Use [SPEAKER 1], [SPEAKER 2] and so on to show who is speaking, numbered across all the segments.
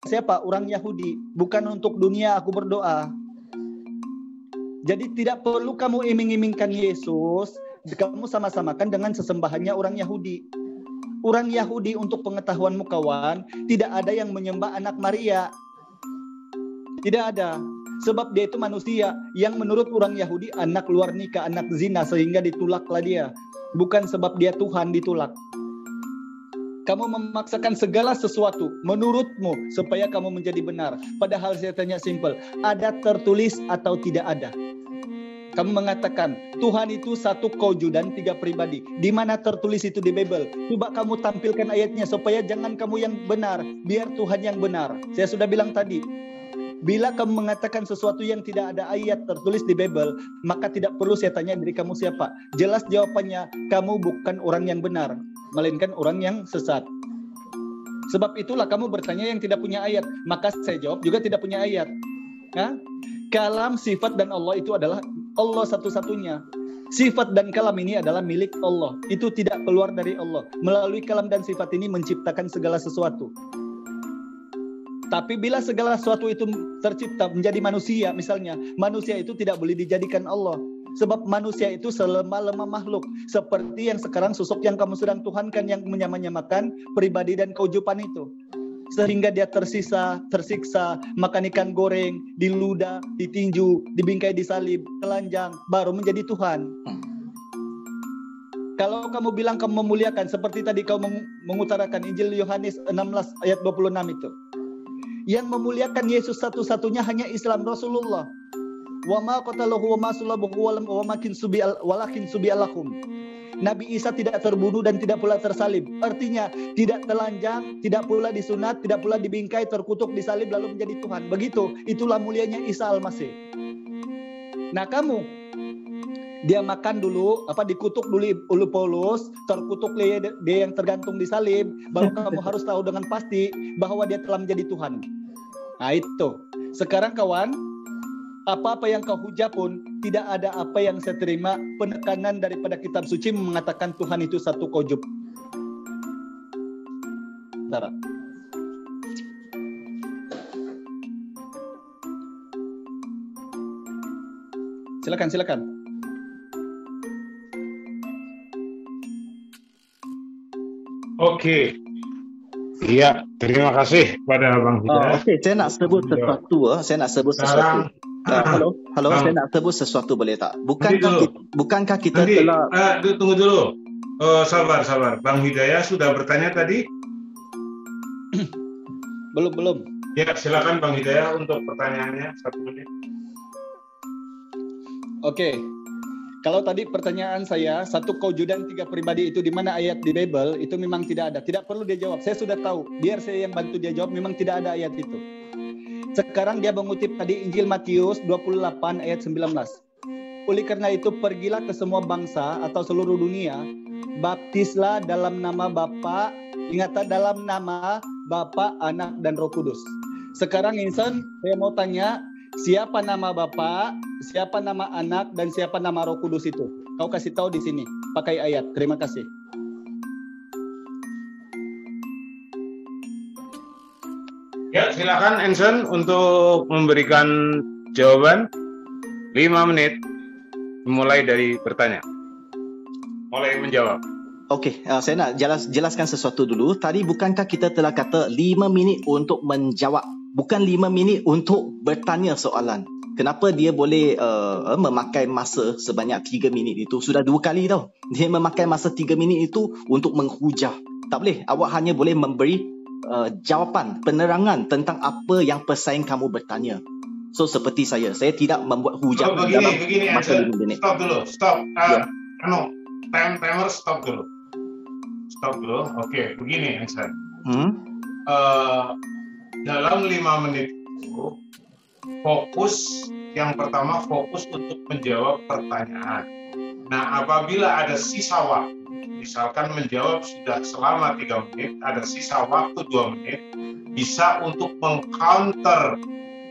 [SPEAKER 1] siapa? Orang Yahudi. Bukan untuk dunia aku berdoa. Jadi tidak perlu kamu iming-imingkan Yesus, kamu sama-samakan dengan sesembahannya orang Yahudi. Orang Yahudi, untuk pengetahuanmu kawan, tidak ada yang menyembah anak Maria. Tidak ada. Sebab dia itu manusia yang menurut orang Yahudi anak luar nikah, anak zina, sehingga ditulaklah dia. Bukan sebab dia Tuhan ditulak. Kamu memaksakan segala sesuatu menurutmu supaya kamu menjadi benar. Padahal saya tanya simpel, ada tertulis atau tidak ada? Kamu mengatakan Tuhan itu satu kewujudan, tiga pribadi. Di mana tertulis itu di Bible? Coba kamu tampilkan ayatnya supaya jangan kamu yang benar, biar Tuhan yang benar. Saya sudah bilang tadi, bila kamu mengatakan sesuatu yang tidak ada ayat tertulis di Bible, maka tidak perlu saya tanya diri kamu siapa. Jelas jawabannya, kamu bukan orang yang benar, melainkan orang yang sesat. Sebab itulah kamu bertanya yang tidak punya ayat. Maka saya jawab juga tidak punya ayat. Kalam, sifat, dan Allah itu adalah Allah satu-satunya. Sifat dan kalam ini adalah milik Allah. Itu tidak keluar dari Allah. Melalui kalam dan sifat ini menciptakan segala sesuatu. Tapi bila segala sesuatu itu tercipta menjadi manusia, misalnya, manusia itu tidak boleh dijadikan Allah. Sebab manusia itu selemah-lemah makhluk. Seperti yang sekarang sosok yang kamu sedang tuhankan, yang menyamakan pribadi dan kewujudan itu. Sehingga dia tersiksa, makan ikan goreng, diludah, ditinju, dibingkai di salib, telanjang, baru menjadi Tuhan. Kalau kamu bilang kamu memuliakan, seperti tadi kamu mengutarakan Injil Yohanes 16 ayat 26 itu. Yang memuliakan Yesus satu-satunya hanya Islam, Rasulullah. Wa ma qatalahu wa ma sulabuhu wa makin walakin subi'alakum. Nabi Isa tidak terbunuh dan tidak pula tersalib. Artinya tidak telanjang, tidak pula disunat, tidak pula dibingkai, terkutuk, disalib lalu menjadi Tuhan. Begitu, itulah mulianya Isa Al-Masih. Nah kamu, dia makan dulu, dikutuk dulu oleh Paulus, terkutuk dia yang tergantung di salib, baru kamu harus tahu dengan pasti bahwa dia telah menjadi Tuhan. Nah itu. Sekarang kawan, apa-apa yang kau hujah pun, tidak ada apa yang saya terima penekanan daripada kitab suci mengatakan Tuhan itu satu kewujud. Bentar. Silakan.
[SPEAKER 2] Oke. Iya, terima kasih pada Bang Hidayat.
[SPEAKER 3] Okey, saya nak sebut sesuatu. Halo, saya nak sebut sesuatu, boleh tak? Bukankah kita
[SPEAKER 2] nanti,
[SPEAKER 3] telah
[SPEAKER 2] tunggu dulu. Sabar. Bang Hidayat sudah bertanya tadi?
[SPEAKER 1] Belum.
[SPEAKER 2] Ya, silakan Bang Hidayat untuk pertanyaannya 1 menit.
[SPEAKER 1] Oke. Kalau tadi pertanyaan saya, satu kewujudan, tiga pribadi itu di mana ayat di Bible, itu memang tidak ada. Tidak perlu dia jawab. Saya sudah tahu. Biar saya yang bantu dia jawab, memang tidak ada ayat itu. Sekarang dia mengutip tadi Injil Matius 28 ayat 19. Oleh karena itu, pergilah ke semua bangsa atau seluruh dunia, baptislah dalam nama Bapa, dalam nama Bapa, Anak, dan Roh Kudus. Sekarang Insan, saya mau tanya, siapa nama Bapa, siapa nama Anak, dan siapa nama Roh Kudus itu? Kau kasih tahu di sini, pakai ayat. Terima kasih.
[SPEAKER 2] Ya, silakan Enson untuk memberikan jawaban 5 menit mulai dari bertanya. Mulai menjawab.
[SPEAKER 3] Okey, saya nak jelaskan sesuatu dulu. Tadi bukankah kita telah kata 5 minit untuk menjawab, bukan 5 minit untuk bertanya soalan. Kenapa dia boleh memakai masa sebanyak 3 minit itu? Sudah 2 kali tau. Dia memakai masa 3 minit itu untuk menghujah. Tak boleh. Awak hanya boleh memberi jawapan, penerangan tentang apa yang pesaing kamu bertanya. So seperti saya tidak membuat hujah dalam masa 5 minit.
[SPEAKER 2] Stop. Timer stop dulu. Oke, begini Ensan. Dalam 5 menit itu yang pertama fokus untuk menjawab pertanyaan. Nah, apabila ada sisa waktu, misalkan menjawab sudah selama 3 menit, ada sisa waktu 2 menit, bisa untuk meng-counter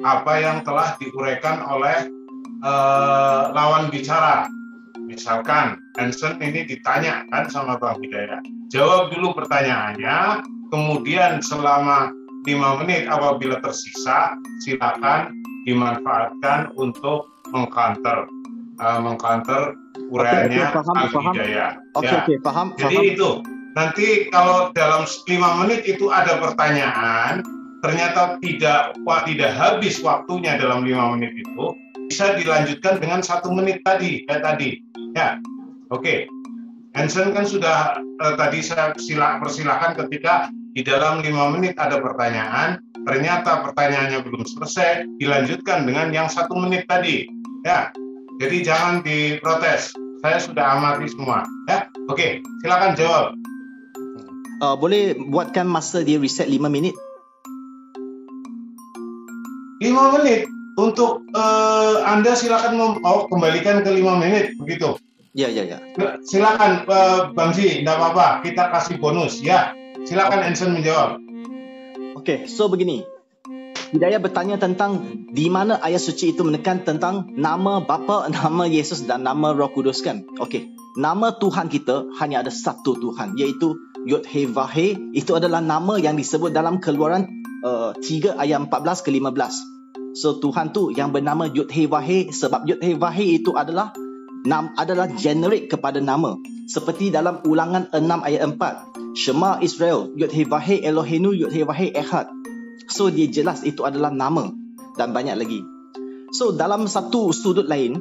[SPEAKER 2] apa yang telah diuraikan oleh lawan bicara. Misalkan Hansen ini ditanyakan sama Bang Hidayat, jawab dulu pertanyaannya, kemudian selama 5 menit. Apabila tersisa, silakan dimanfaatkan untuk mengcounter uraiannya Ali Hidayah.
[SPEAKER 3] Okey, faham.
[SPEAKER 2] Jadi itu nanti kalau dalam 5 menit itu ada pertanyaan, ternyata tidak habis waktunya dalam 5 menit itu, bisa dilanjutkan dengan 1 menit tadi, ya. Oke. Hansen kan sudah tadi saya persilahkan ketika di dalam 5 menit ada pertanyaan, ternyata pertanyaannya belum selesai, dilanjutkan dengan yang 1 menit tadi, ya. Jadi jangan diprotes. Saya sudah amati semua, ya. Oke, silakan jawab.
[SPEAKER 3] Boleh buatkan masa dia reset 5 minit?
[SPEAKER 2] 5 menit untuk Anda silakan kembalikan ke 5 menit begitu.
[SPEAKER 3] Ya.
[SPEAKER 2] Silakan Bang Ji, tidak apa-apa, kita kasih bonus ya. Silakan Hansen menjawab.
[SPEAKER 3] Okey, so begini. Hidayah bertanya tentang di mana ayat suci itu menekan tentang nama Bapa, nama Yesus dan nama Roh Kudus kan? Okey. Nama Tuhan kita hanya ada satu Tuhan, iaitu Yod-Heh-Vah-Heh. Itu adalah nama yang disebut dalam Keluaran 3 ayat 14 ke 15. So Tuhan tu yang bernama Yod-Heh-Vah-Heh, sebab Yod-Heh-Vah-Heh itu adalah generik kepada nama. Seperti dalam Ulangan 6 ayat 4. Shema Israel, Yod-Heh-Vah-Heh Eloheinu Yod-Heh-Vah-Heh Echad. So dia jelas itu adalah nama dan banyak lagi. So dalam satu sudut lain,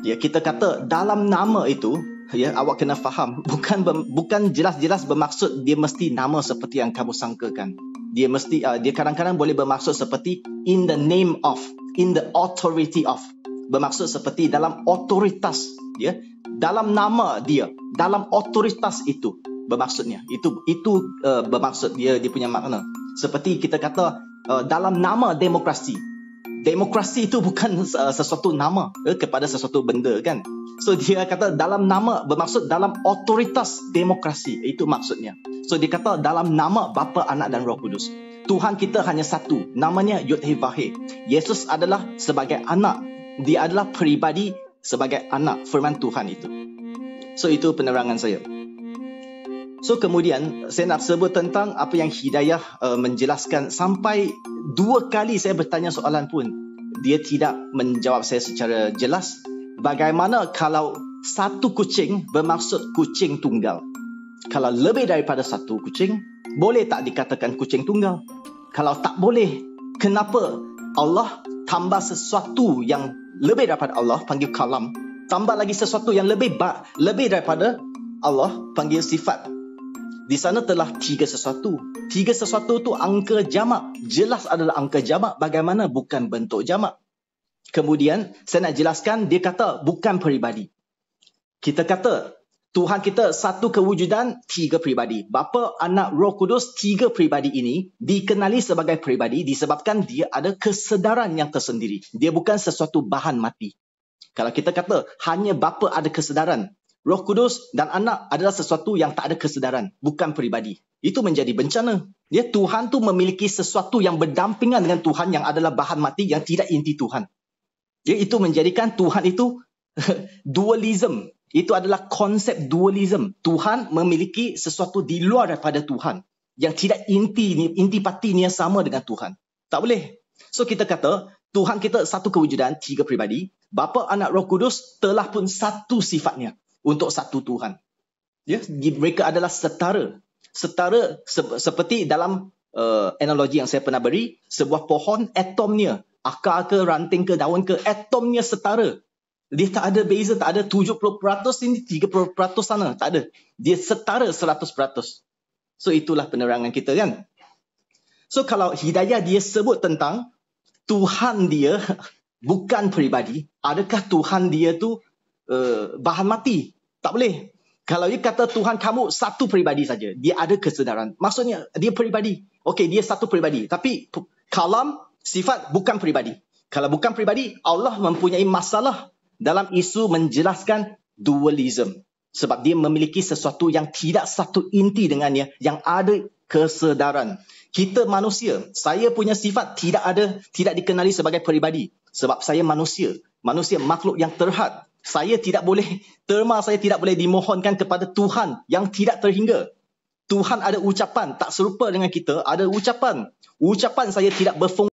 [SPEAKER 3] ya kita kata dalam nama itu, ya awak kena faham, bukan jelas-jelas bermaksud dia mesti nama seperti yang kamu sangkakan. Dia kadang-kadang boleh bermaksud seperti in the name of, in the authority of. Bermaksud seperti dalam otoritas, ya. Dalam nama dia, dalam otoritas itu bermaksudnya. Itu bermaksud dia punya makna. Seperti kita kata dalam nama demokrasi. Demokrasi itu bukan sesuatu nama kepada sesuatu benda kan. So dia kata dalam nama bermaksud dalam otoritas demokrasi. Itu maksudnya. So dia kata dalam nama Bapa, Anak dan Roh Kudus. Tuhan kita hanya satu. Namanya Yod-Heh-Vah-Heh. Yesus adalah sebagai anak. Dia adalah peribadi sebagai anak firman Tuhan itu. So itu penerangan saya. So kemudian saya nak sebut tentang apa yang Hidayah menjelaskan. Sampai 2 kali saya bertanya soalan pun dia tidak menjawab saya secara jelas. Bagaimana kalau satu kucing bermaksud kucing tunggal? Kalau lebih daripada satu kucing, boleh tak dikatakan kucing tunggal? Kalau tak boleh, kenapa Allah tambah sesuatu yang lebih daripada Allah, panggil kalam, tambah lagi sesuatu yang lebih daripada Allah, panggil sifat? Di sana telah 3 sesuatu. 3 sesuatu tu angka jamak. Jelas adalah angka jamak. Bagaimana bukan bentuk jamak? Kemudian saya nak jelaskan, dia kata bukan peribadi. Kita kata Tuhan kita satu kewujudan, 3 peribadi. Bapa, Anak, Roh Kudus, 3 peribadi ini dikenali sebagai peribadi disebabkan dia ada kesedaran yang tersendiri. Dia bukan sesuatu bahan mati. Kalau kita kata hanya Bapa ada kesedaran, Roh Kudus dan Anak adalah sesuatu yang tak ada kesedaran, bukan peribadi. Itu menjadi bencana. Ya, Tuhan tu memiliki sesuatu yang berdampingan dengan Tuhan yang adalah bahan mati yang tidak inti Tuhan. Ya, itu menjadikan Tuhan itu dualism. Itu adalah konsep dualism. Tuhan memiliki sesuatu di luar daripada Tuhan yang tidak intipatinya sama dengan Tuhan. Tak boleh. So kita kata Tuhan kita satu kewujudan, 3 peribadi. Bapa, Anak, Roh Kudus telah pun satu sifatnya untuk satu Tuhan. Ya, mereka adalah setara. Setara seperti dalam analogi yang saya pernah beri, sebuah pohon atomnya, akar ke, ranting ke, daun ke, atomnya setara. Dia tak ada beza, tak ada 70% ini, 30% sana, tak ada. Dia setara 100%. So itulah penerangan kita kan. So kalau Hidayah dia sebut tentang Tuhan dia bukan peribadi, adakah Tuhan dia tu bahan mati? Tak boleh. Kalau dia kata Tuhan kamu satu peribadi saja, dia ada kesedaran. Maksudnya dia peribadi. Okey, dia satu peribadi. Tapi kalam, sifat bukan peribadi. Kalau bukan peribadi, Allah mempunyai masalah dalam isu menjelaskan dualism. Sebab dia memiliki sesuatu yang tidak satu inti dengannya, yang ada kesedaran. Kita manusia, saya punya sifat tidak dikenali sebagai peribadi. Sebab saya manusia makhluk yang terhad. Saya tidak boleh dimohonkan kepada Tuhan yang tidak terhingga. Tuhan ada ucapan tak serupa dengan kita, ada ucapan. Ucapan saya tidak berfungsi